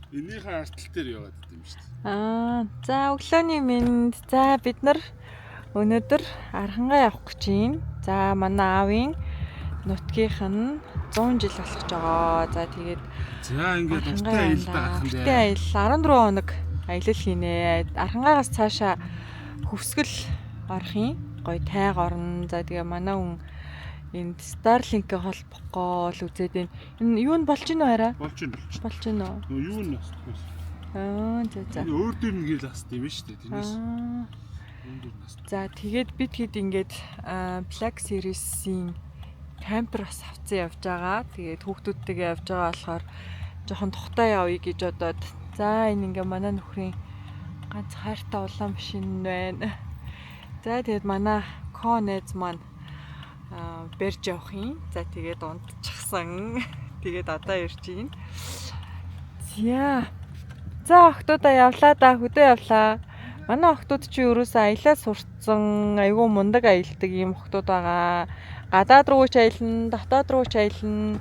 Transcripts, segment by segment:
Энийхээ артал дээр яваад идэв юм шүү дээ. За өглөөний минь. За бид нар өнөөдөр Архангаа явах гэж байна. За манай аавын нутгийнх нь 100 жил болох гэж байгаа. За тэгээд За ингээд уртаа аялалаа гарах юм бэ. Аялал 14 хоног аялал хийнэ. Архангаагаас цаашаа хөвсгөл орохын гоё тайг орно. За тэгээ манай хүн энд Starlink-ийг холбохгүй л үзээд байна. Энэ юу нь болж гинөө хараа? Болж гинөө. Юу нь бас. За. Өөр дөр нь гэрэл хасд юм шүү дээ. Тэрнээс. За тэгээд бид хэд ингээд Black Series-ийн кампер бас авцсан явж байгаа. Тэгээд хүүхдүүдтэйгээ явж байгаа болохоор жоохон тухтай явъя гэж бодоод. За энэ ингээ манай нөхрийн ганц хайртай улаан машин байна. За тэгээд манай Конез маань барьж явах юм. За тэгээд унтчихсан. Тэгээд одоо ирж байна. За охтуудаа явлаа да, хөдөө явлаа. Манай охтууд чи ерөөсөө аялаа сурцсан, айгүй мундаг аялдаг юм охтууд байгаа. Гадаад руу ч аялна, дотоод руу ч аялна.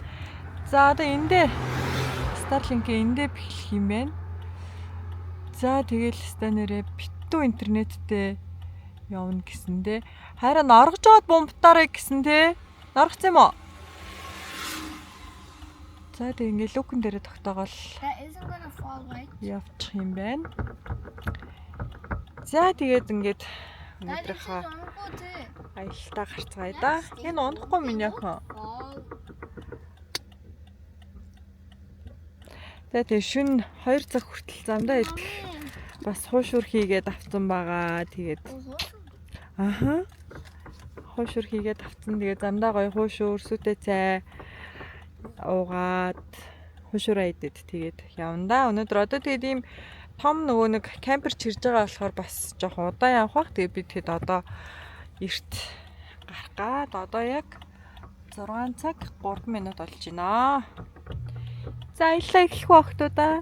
За одоо эндээ Starlink-ийн эндээ бэхлэх юм байна. За тэгэл станерээ битүү интернеттэй явна гэсэндээ харин оргож аваад бомбтаарай гэсэн те. Оргоцсон юм уу? За тэг ингээ лүкэн дээрээ тогтоогоол явчих юм байна. За тэгээд ингээд өнөөдрийнхөө аялалтаа гарцгаая да. Энэ унахгүй миний охин. За тэг шүн 2 цаг хүртэл замдаа идэх бас хуушур хийгээд авсан байгаа. Тэгээд хуушур хийгээд авсан. Тэгээд замдаа гоё хуушур сүтэ цай уугаад хуушураа идэд тэгээд явна да. Өнөөдөр одоо тэгээд ийм том нөгөө нэг кампер чирж байгаа болохоор бас жоохон удаан явах. Тэгээд бид хэд одоо эрт гарах гад одоо яг 6 цаг 3 минут болж байна. За аяллаа эхлэх үү охтуудаа?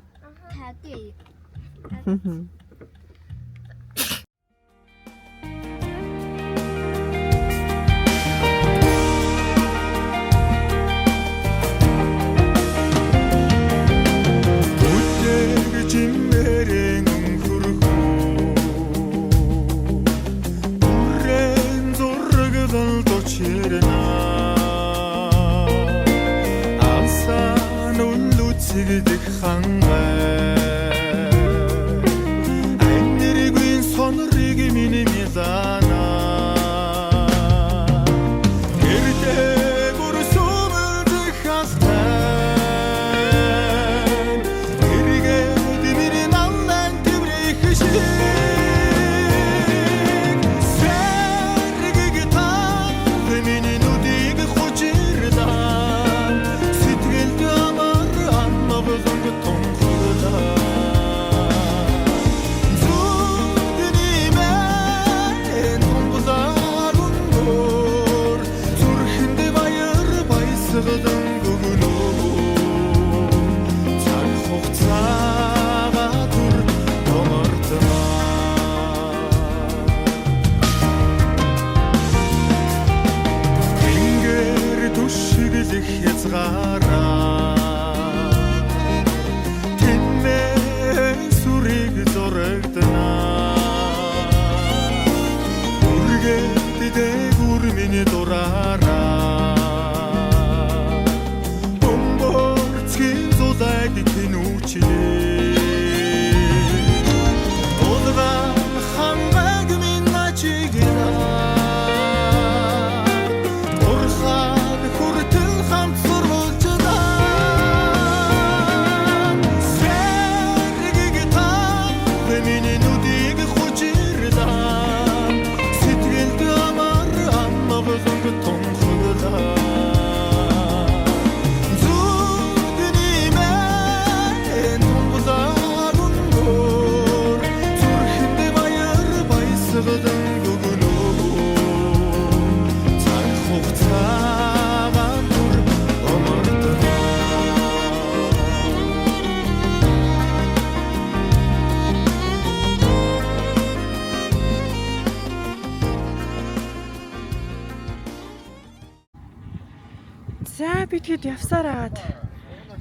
За би тэгэд явсаар аваад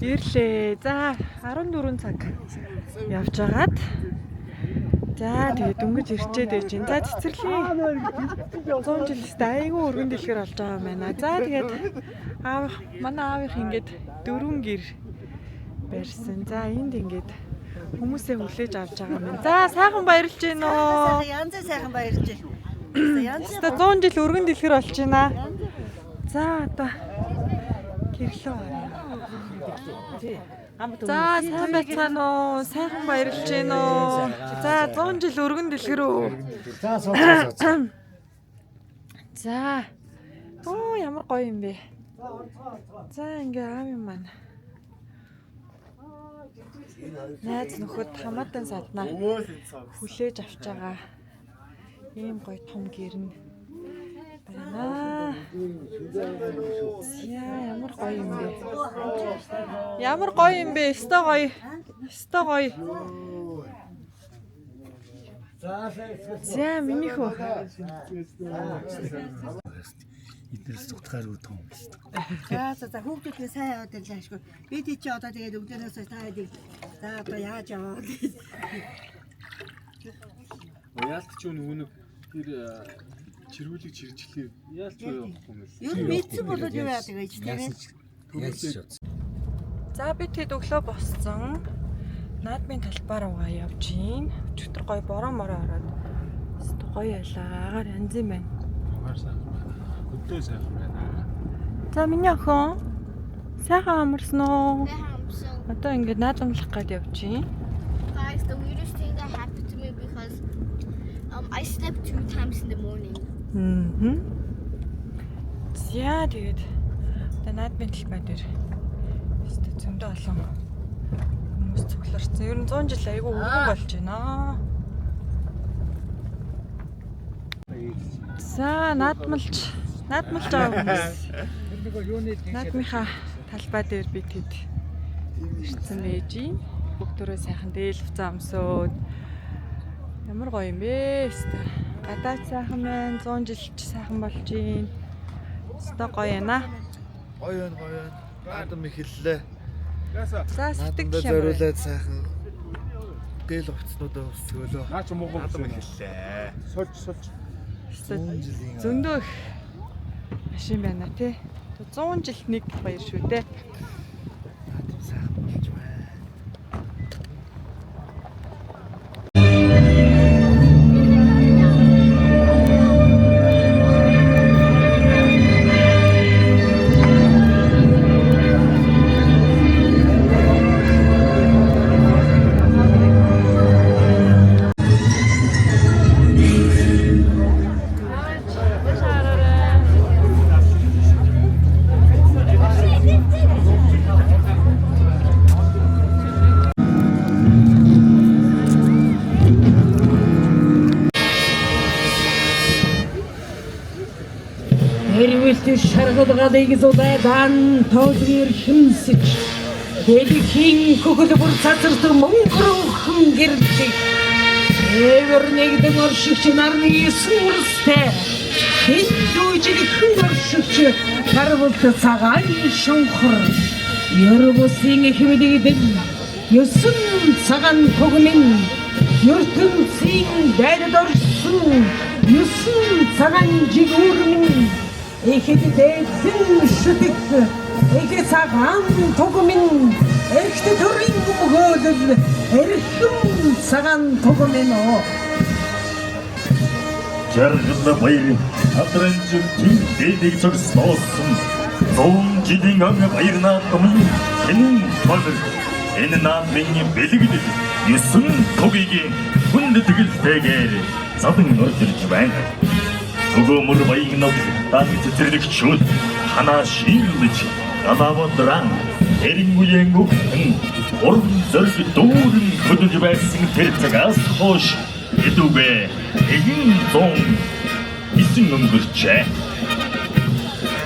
Ирлээ. За 14 цаг явж агаад. За тэгээд дөнгөж ирчээд байж гин. За цэцэрлэгийн 100 жилстэй айгүй өргөн дэлгэр болж байгаа юм байна. За тэгээд манай аавынх ингээд 4 гэр барьсан. За энд ингээд хүмүүсээ хүлээж авч байгаа юм. За сайхан баярлж байна уу? Янз сайхан баярлж байна. Янз 100 жил өргөн дэлгэр болж байна. За одоо гэрлөө. За сайн байцгаана уу? Сайхан баярлж байна уу? За 100 жил өргөн дэлгэр үү? За. Оо ямар гоё юм бэ. За ингээ аав юм маань. Найз нөхөд хамаатан саднаа хүлээж авч байгаа. Ийм гоё том гэрн байна. Ямар гоё юм бэ. Ямар гоё юм бэ. Өстой гоё. Өстой гоё. За миний хөө. Эднээс утгаар үү том шүү. За хүүхдүүдээ сайн яваад ирлээ ашгүй. Бид чи одоо тэгээд өглөөнөөс таад за одоо яаж яваа. Яалт ч нэг тэр чиргүүлэг чиржлээ. Яалт ч явахгүй юм. Юу мэдсэн болоод юу яадаг гэж тийм. За би тэд өглөө босцсон. Наадмын талбаар угаа явж гин. Өчигдөр гоё бороо мороо ороод. Өстө гоё ялаа. Агаар янз юм байна. Агаар сайхан байна. Өдөө сайхан байна. За миний охин сайхан амарсан уу? Одоо ингээд наадамлах гээд явж гин. Guys, the weirdest thing that happened to me because I slept 2 times in the morning. За тэгээд одоо наадмын талбай дээр өстө зөндөө олон хүмүүс цугларсан. Ер нь 100 жил айгүй өргөн болж байна. За наадмалж байгаа хүмүүс. Наадмынхаа талбай дээр би тэд ирсэн байж гин. Бүгдөө сайхан дээл уцаа өмсөөд ямар гоё юм бэ? Гадаад сайхан байна. 100 жилч сайхан болж гин. Өстой гоё яана. Гоё. Наадам эхэллээ. За сэтгэл зориулаад сайхан дээл хувцснуудаа өсгөөлөө. Наа ч муугүй Наадам эхэллээ. сольж. зөндөө их машин байна тий. 100 жилт нэг баяр шүү дээ. Наадам сайхан болж байна. Хэрвээ шаргалгалыг зулаадан тоолгоор хэмсэж дэлхийн хөхөлбөр цацарт мөнгөрөн гэрдэг эвэр нэгдэн оршигч нарны сүрстэй хэдүүжил оршигч тарвалт цагаан шонхор Ербусын хэмэдэг ёсон цагаан тогмин ертөнцийн дайрад орсон ёсон цагаан жигүүрмэн ихэд дэсэн шүтэг ихэд цагаан тогмин эрхт төрийн өгөөлөл эрхэм цагаан тогмин оо Жаргал баяр хатранжин тийм дэдэг зогсоосон 100 жилийн өмнө баяр наадмын энэ болов энэ наадмын бэлгэдэл 9 тугийн хүнд тэгэлтэйгээр задан орж ирж байна. Өгөөмөр баян нов дан цэцэрлэгчүүд ханаа ширлж галавдран эрингүен өгтөн уран зориг дүүрэн хөдөлж байсан тэр цагаас хойш эдүгэ эгэн зон исэн өнгөрчээ.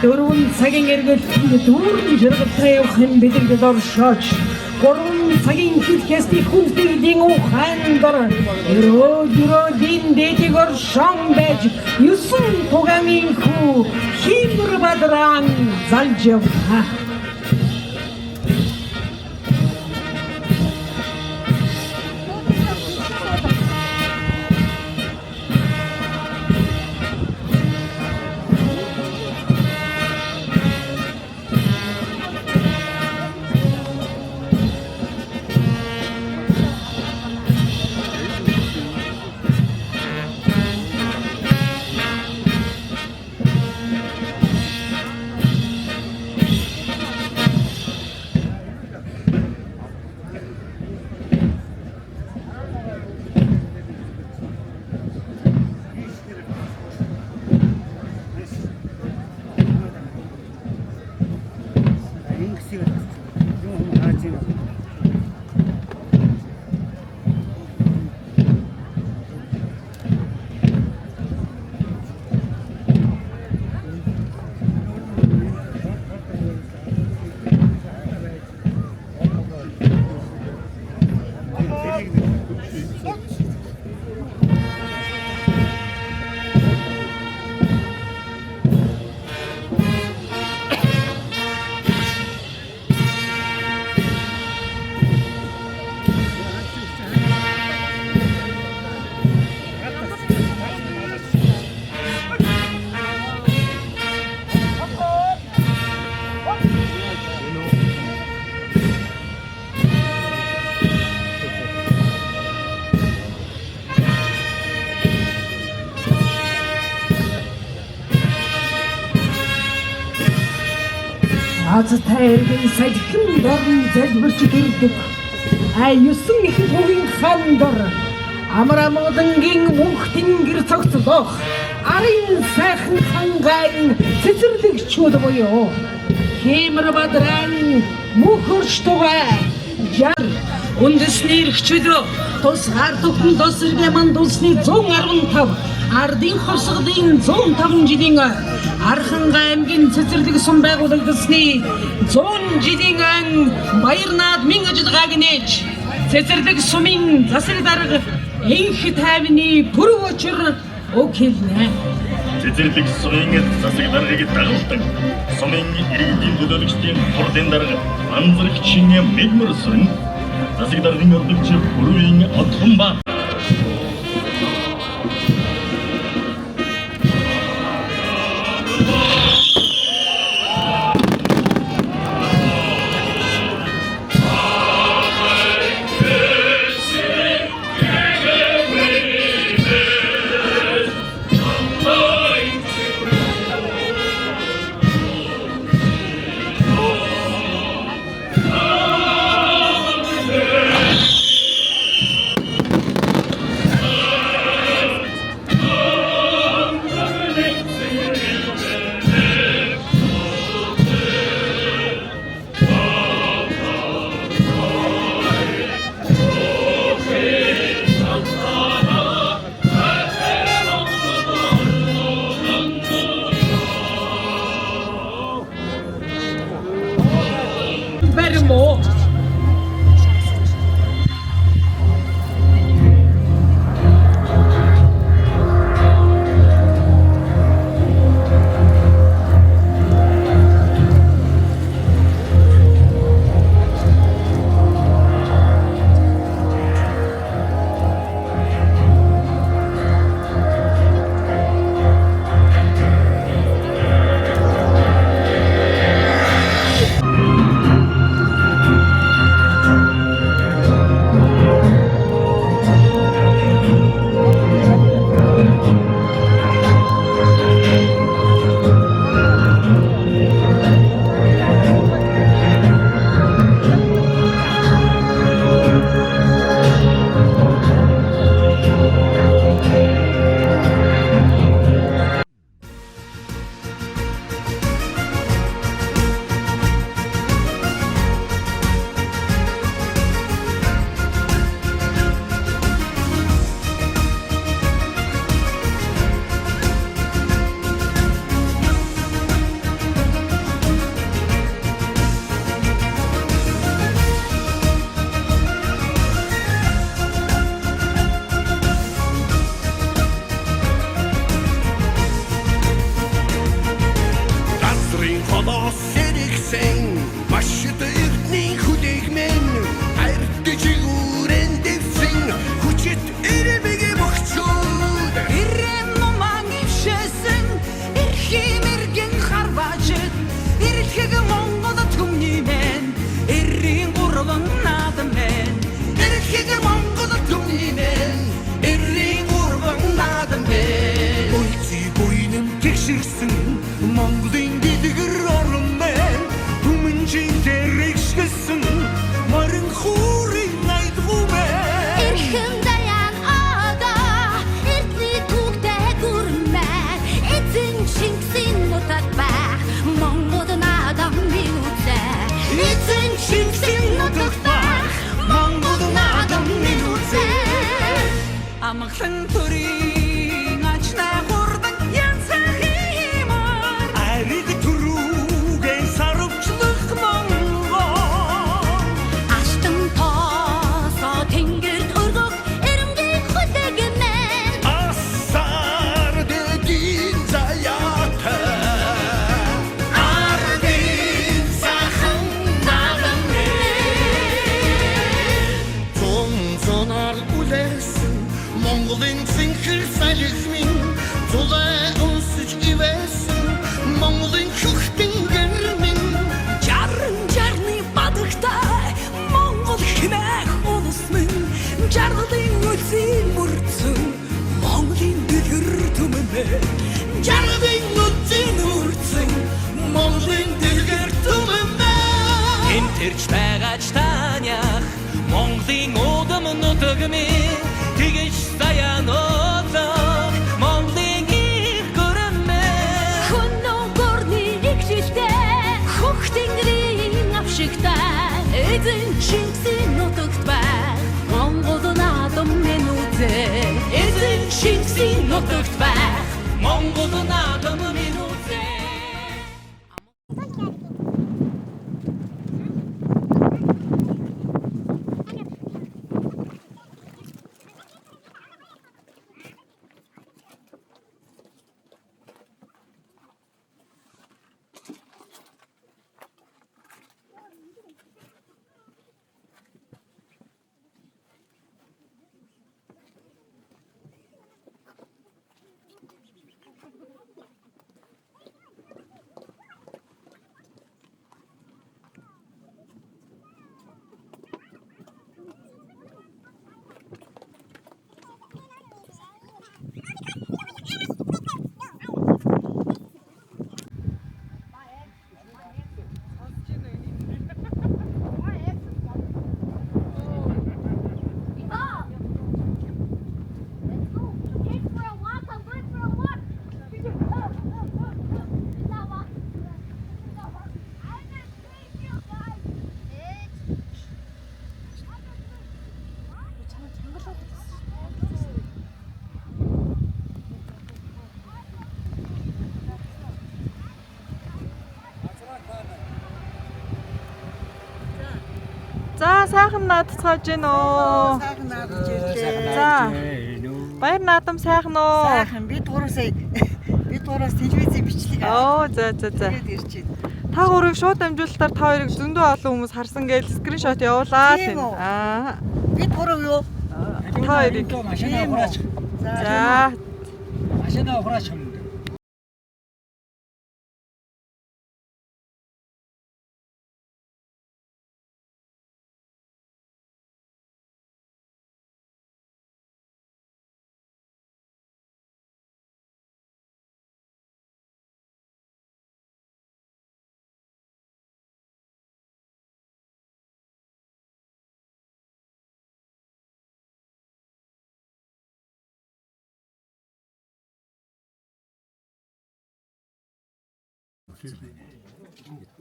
Дөрвөн цагийн эргэлтэнд дүүрэн жиргалтай явахын бэлгэд оршооч 3 цагийн хэлхээсний хүндэтгэлийн ухаан дор өрөөдийн дэдэг оршон байж 9 тугамын хүү химэр бадран залж яваа. Азтай эргэн сахин дорн залбирч ирдэг. 9 их хувийн хан дор амар амгалангийн мөнхтэн гэр цогцлох арын сайхан хангайн цэцэрлэгчүүд буюу Хэмэр Бадран мөхөрч тугай яр үндэсний эрхчлөө тус ард түмэн тус иргэ мандусны 115 ардын хосгодын 105 жилийн Архангай аймгийн цэцэрлэг сум байгуулагдсны 100 жилийн ан Баярнаад мэн ажиллагааг нээж цэцэрлэг сумын засаг дарга энх тайвны бүрэг учир өгүүлнэ. Цэцэрлэг сумын засаг даргаыг дагуулдаг сумын иргэдийн төлөөлөгчдийн хурдын дарга анзарагчийн мэгмэрсэн засаг даргын өргөлч бүрийн Отгонбаа Amglan turing achna hurdan yansahimar Arid turugen sarupçlıq mongo Açtım tasa tengir turguk Монголын цэнхэр салхимын зулай унсж ивэсэн Монголын хөхтэн гэрмэн жарны бадагтай Монгол хэмээх улс минь жаргалын үлзий мөрцөн Монголын дэлгэр түмэнэ жаргалын үлзий мөрцөн Монголын дэлгэр түмэнэ Тэмтэрч байгаач танях Монголын удам нутаг минь тэгэж саянозах Монголын их гөрмэ Хүннөө горны игшилтэй хөх тэнгэрийн авшигтай эзэн Чингисийн нутагт байх Монгол наадам минь үзэ эзэн Чингисийн нутагт байх Монгол наадам минь үзэ За сайхан наадцгааж гин үү. Сайхан наадж ирлээ. За. Баяр наадам сайхан уу. Сайхан бид гураас телевизийн бичлэг Оо за. тэгээд ирж байна. Та гурыг шууд амжуулалтаар та хоёрыг зөндөө олон хүмүүс харсан гээл скриншот явуулаа. Тийм үү? Аа. Бид гурав юу? Та хоёрыг. машина ухраач. За. Машина ухраач.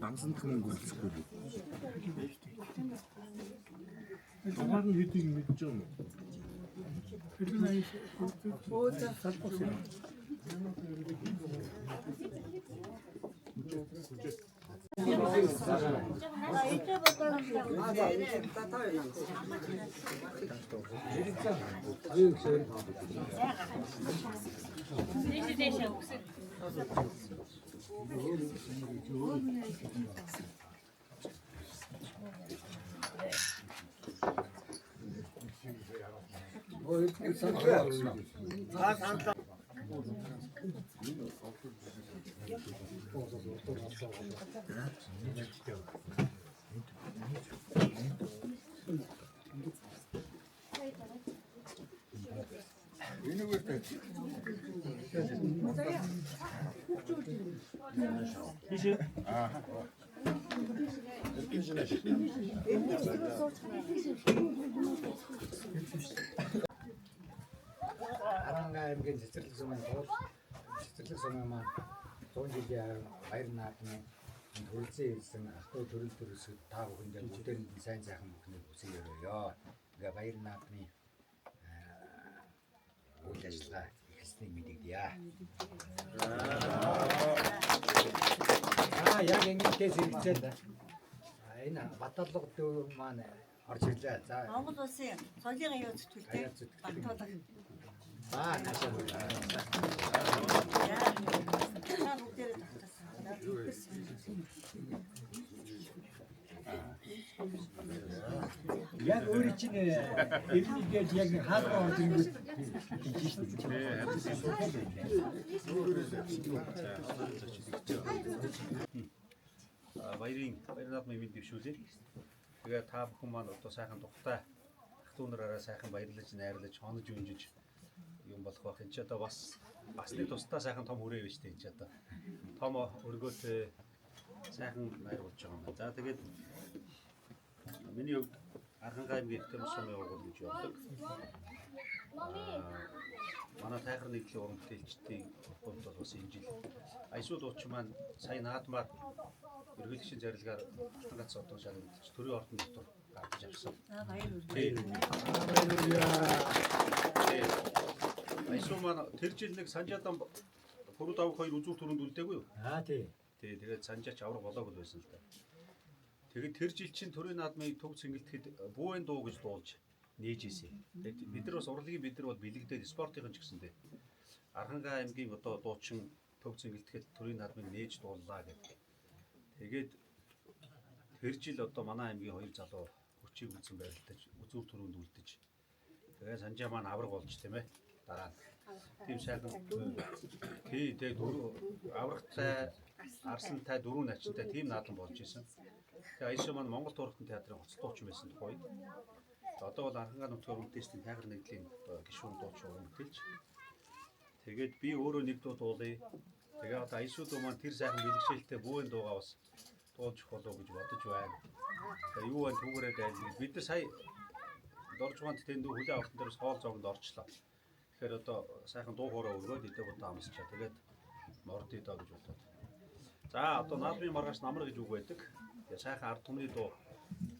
Дансанд хүмүүс үлсэхгүй. Дугаар нь хэдийг мэдэж байна уу? Аранга аймгийн цэцэрлэг сумын тул цэцэрлэг сумын маань 100 жилийн баяр наадмын төрөлцөө хэлсэн ахтуу төрөл төрөсөд та бүхэндээ бүгдээр нь сайн сайхан бүхнийг хүсье өрөөё. Ингээ баяр наадмын үйл ажиллагаа эхэлснийг мэдэгдэе. Яг ингэхээс хэрэгцээд энэ баталга дөв маань орж ирлээ. За Монгол улсын соёлын аюул зүтгүүлтэй бантуулах. наашаа Яг өөрөө чинь эрдэнэгээд яг хаалгаа орж ирэнгүүт хийж шүү дээ. Баярнаад мэд дэвшүүлээ. Тэгээ та бүхэн маань одоо сайхан тухтай ах дүүнараараа сайхан баярлаж, найрлаж, хонож үнжиж юм болох байх. Энд ч одоо бас нэг тусдаа сайхан том хүрээ биш дээ. Энд ч одоо том өргөөтэй сайхан найр болж байгаа юм байна. За тэгээд миний хувьд Архангай аймгийн Тэм сумын ургуул гэж явдаг. Манай тайхар нийтлийн уран бүтээлчдийн хувьд бол бас энэ жил Аясуу дуучин маань сая наадмаар ерөнхийлөгчийн зарилгаар Алтангац одон шалан мэдчих төрийн ордон дотор гаргаж авсан. Аясуу маань тэр жил нэг Санжаадан Пүрэв давх хоёр үзүүр төрөнд үлдээгүй юу? Тий. Тэгээд Санжаач авраг болоогүй байсан л да. Тэгээд тэр жил чинь төрийн наадмын төг цэнгэлдэхэд бүүэн дуу гэж дуулж нээж ийсэн. Тэгээд бид нар бас урлагийн бид нар бол бэлэгдээд спортын ч гэсэндээ Архангай аймгийн одоо дуучин төг цэнгэлдэхэд төрийн наадмыг нээж дууллаа гэдэг. Тэгээд тэр жил одоо манай аймгийн хоёр залуу хүчийг үзэн байрлаж үзүүр төрөнд үлдэж тэгээд Санжаа маань авраг болж тийм ээ. Дараа нь тийм сайхан тий тэгээд аврагтай арсантай дөрөв начинтай тийм наадам болж исэн. Тэгээ Аясуу маань Монгол Туурхтан театрын хоцол дуучин байсан тухай. Одоо бол Архангай нутгийн уран бүтээлчдийн тайхар нэгдлийн гишүүн дуучин уран бүтээлч. Тэгээд би өөрөө нэг дуу дуулъя. Тэгээ одоо Аясуу дуу маань тэр сайхан бэлгшээлтэй бүүэн дуугаа бас дуулж болов гэж бодож байна. Тэгээ юу байна түүгээрээ дайлгал. Бид нар сая дорж гонт тэндүү хүлээ авалтан дээрс хоол зоогонд орчлоо. Тэгэхээр одоо сайхан дуу хоороо өргөөд идэ бодоо амсчаа. Тэгээд мордё доо гэж бодоод. За одоо наадмын маргааш намар гэж үг байдаг. Тэгээ сайхан ард түмний дуу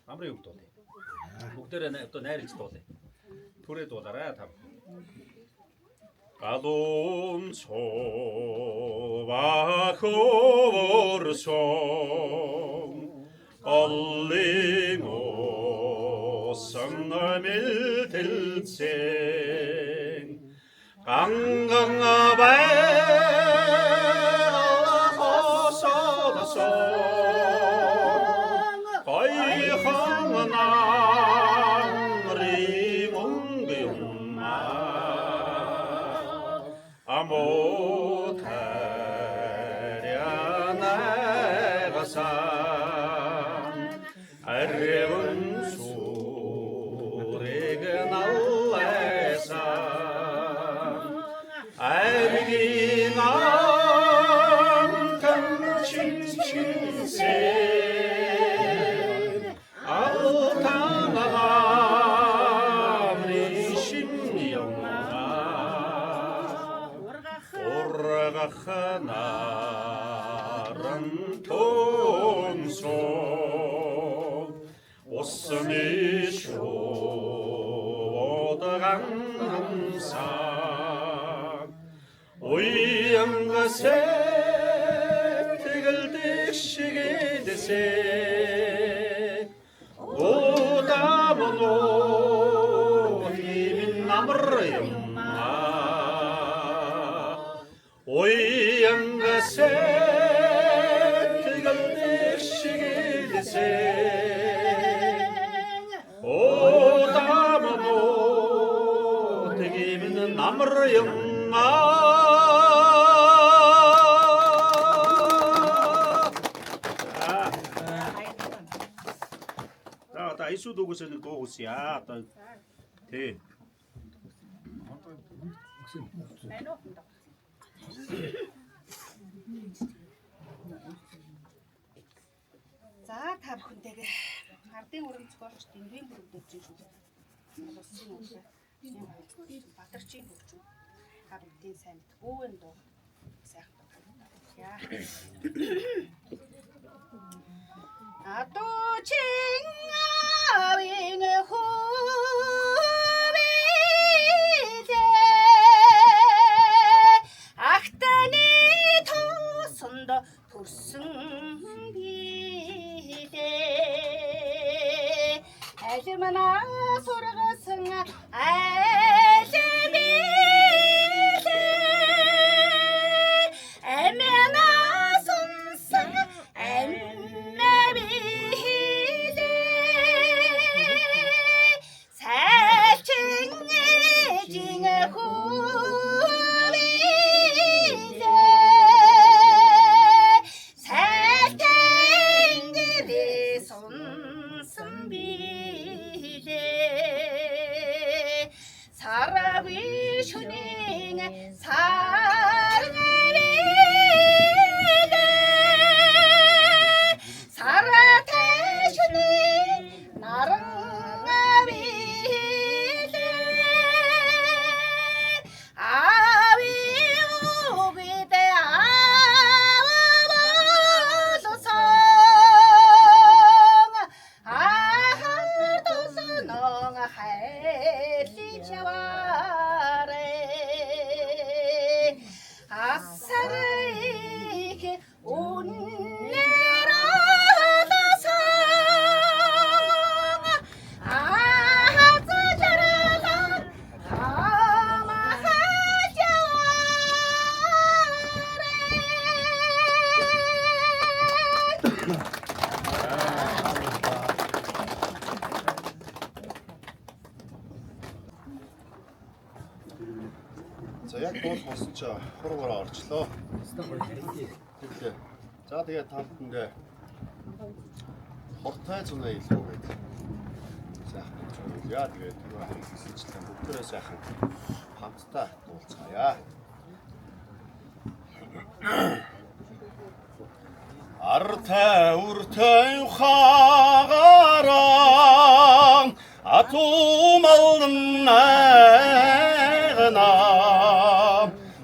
намрын үг дуулъя. Бүгдээрээ одоо найрлж дуулъя. Түрээ дуулаарай та. Галун совахорсон оллин оснамилтэлцэн ганганабайхосодсон 아모타리아나가산 아레운 소레가 날래산 알기남 강친친세 아우타나감리 심영아 오라가하나란 통속 옷선이 쇼다강함상 오이양가세 티글득시게 되세 오다모노 힘인 나무르였나 오이양가세 티글득시게 되세 오다모노 힘인 나무르였나 Аясуу дуугаас нэг дуу хүсье. Одоо тий. За та бүхэнтэйгээ ардын уран зохиолч Дэндвийн бүрдүүлж шүү. Улсын үгээ. Батарчин хөгж. Та бүхэн сайн мэд. Бүүэн дуу. Сайхан дуу. Яа. 아도칭아윙의 후비제 악단이 더선더 불승비제 아즈마나 소라가 승아 아즈미제 애매나 손상 애매비제 사랑이 슈닝 사랑이 사랑의 슈닝 나랑 За яг дуул болсон ч хуруугаар орчлоо. Тэглээ. За тэгээд та бүхэндээ хортой зунаа илүү гэдэг. Сайхан зүйл яа тэгээд түрүү хэлсэнчлэн бүгдээрээ сайхан хамтдаа дуулцгаая. Артай үртэй хаагараа атумалн найгана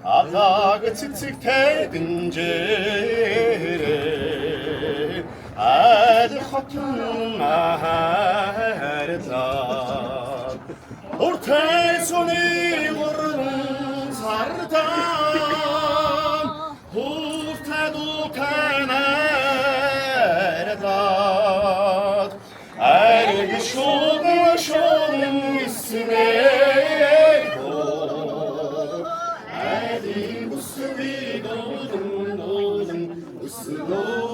атаг цэцэг тэдэнжээрэ аль хотон хайрлаа үртэй сүний гурван сартаа хүртэй дутанаа айг шуган исмээ айди бүсгүй додон үсгөө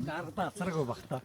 Даргата ацраг багта.